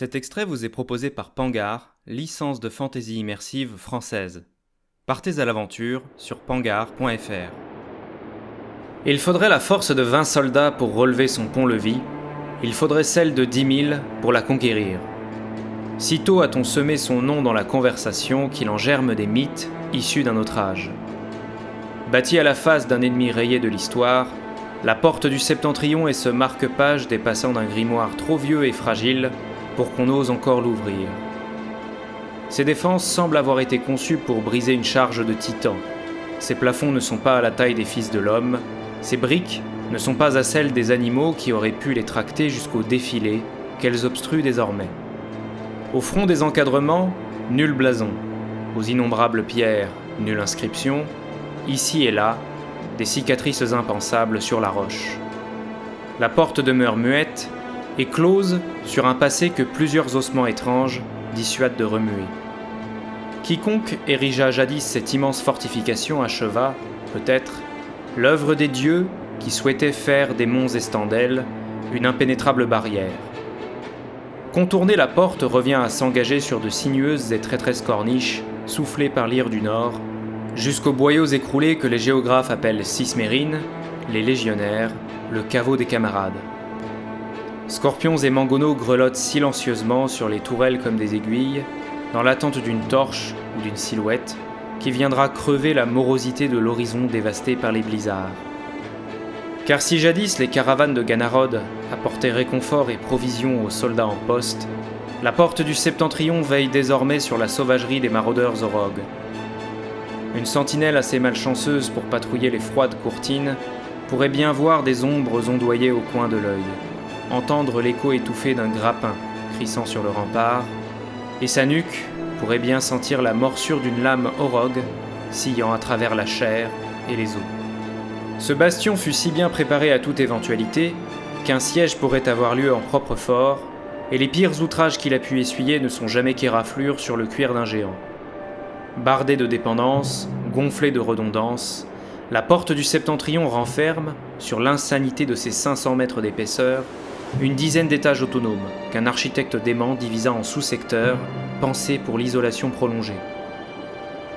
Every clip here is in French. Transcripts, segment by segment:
Cet extrait vous est proposé par Pangar, licence de fantasy immersive française. Partez à l'aventure sur pangar.fr. Il faudrait la force de 20 soldats pour relever son pont-levis, il faudrait celle de 10 000 pour la conquérir. Sitôt a-t-on semé son nom dans la conversation qu'il en germe des mythes issus d'un autre âge. Bâtie à la face d'un ennemi rayé de l'histoire, la porte du Septentrion est ce marque-page dépassant d'un grimoire trop vieux et fragile pour qu'on ose encore l'ouvrir. Ses défenses semblent avoir été conçues pour briser une charge de titan. Ses plafonds ne sont pas à la taille des fils de l'homme, ses briques ne sont pas à celles des animaux qui auraient pu les tracter jusqu'au défilé qu'elles obstruent désormais. Au front des encadrements, nul blason. Aux innombrables pierres, nulle inscription. Ici et là, des cicatrices impensables sur la roche. La porte demeure muette et close sur un passé que plusieurs ossements étranges dissuadent de remuer. Quiconque érigea jadis cette immense fortification acheva, peut-être, l'œuvre des dieux qui souhaitaient faire des monts Estandel une impénétrable barrière. Contourner la porte revient à s'engager sur de sinueuses et traîtresses corniches soufflées par l'ire du nord, jusqu'aux boyaux écroulés que les géographes appellent Cismérines, les légionnaires, le caveau des camarades. Scorpions et mangonos grelottent silencieusement sur les tourelles comme des aiguilles, dans l'attente d'une torche ou d'une silhouette qui viendra crever la morosité de l'horizon dévasté par les blizzards. Car si jadis les caravanes de Ganarod apportaient réconfort et provisions aux soldats en poste, la porte du Septentrion veille désormais sur la sauvagerie des maraudeurs orogues. Une sentinelle assez malchanceuse pour patrouiller les froides courtines pourrait bien voir des ombres ondoyer au coin de l'œil, entendre l'écho étouffé d'un grappin crissant sur le rempart, et sa nuque pourrait bien sentir la morsure d'une lame orogue sillant à travers la chair et les os. Ce bastion fut si bien préparé à toute éventualité qu'un siège pourrait avoir lieu en propre fort, et les pires outrages qu'il a pu essuyer ne sont jamais qu'éraflures sur le cuir d'un géant. Bardée de dépendances, gonflée de redondances, la porte du Septentrion renferme, sur l'insanité de ses 500 mètres d'épaisseur, une dizaine d'étages autonomes qu'un architecte dément divisa en sous-secteurs, pensés pour l'isolation prolongée.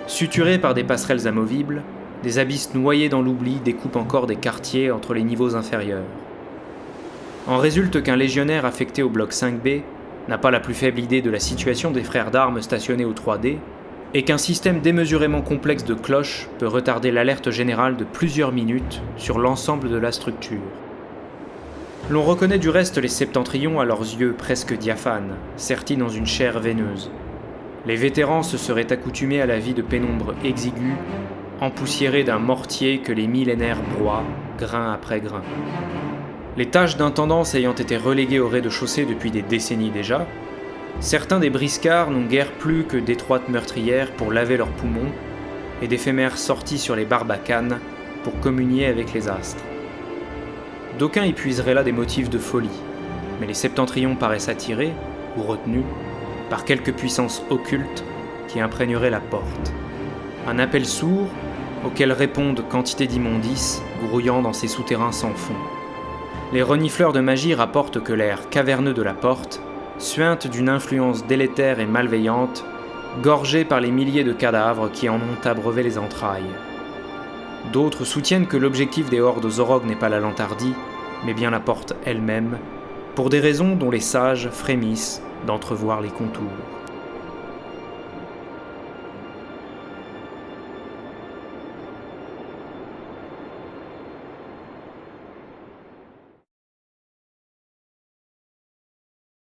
Suturés par des passerelles amovibles, des abysses noyés dans l'oubli découpent encore des quartiers entre les niveaux inférieurs. En résulte qu'un légionnaire affecté au bloc 5B n'a pas la plus faible idée de la situation des frères d'armes stationnés au 3D, et qu'un système démesurément complexe de cloches peut retarder l'alerte générale de plusieurs minutes sur l'ensemble de la structure. L'on reconnaît du reste les Septentrions à leurs yeux presque diaphanes, sertis dans une chair veineuse. Les vétérans se seraient accoutumés à la vie de pénombre exiguë, empoussiérée d'un mortier que les millénaires broient, grain après grain. Les tâches d'intendance ayant été reléguées au rez-de-chaussée depuis des décennies déjà, certains des briscards n'ont guère plus que d'étroites meurtrières pour laver leurs poumons et d'éphémères sorties sur les barbacanes pour communier avec les astres. D'aucuns y puiseraient là des motifs de folie, mais les Septentrions paraissent attirés, ou retenus, par quelque puissance occulte qui imprégnerait la porte. Un appel sourd auquel répondent quantité d'immondices grouillant dans ces souterrains sans fond. Les renifleurs de magie rapportent que l'air caverneux de la porte suinte d'une influence délétère et malveillante, gorgée par les milliers de cadavres qui en ont abreuvé les entrailles. D'autres soutiennent que l'objectif des hordes orogues n'est pas la Lantardie, mais bien la porte elle-même, pour des raisons dont les sages frémissent d'entrevoir les contours.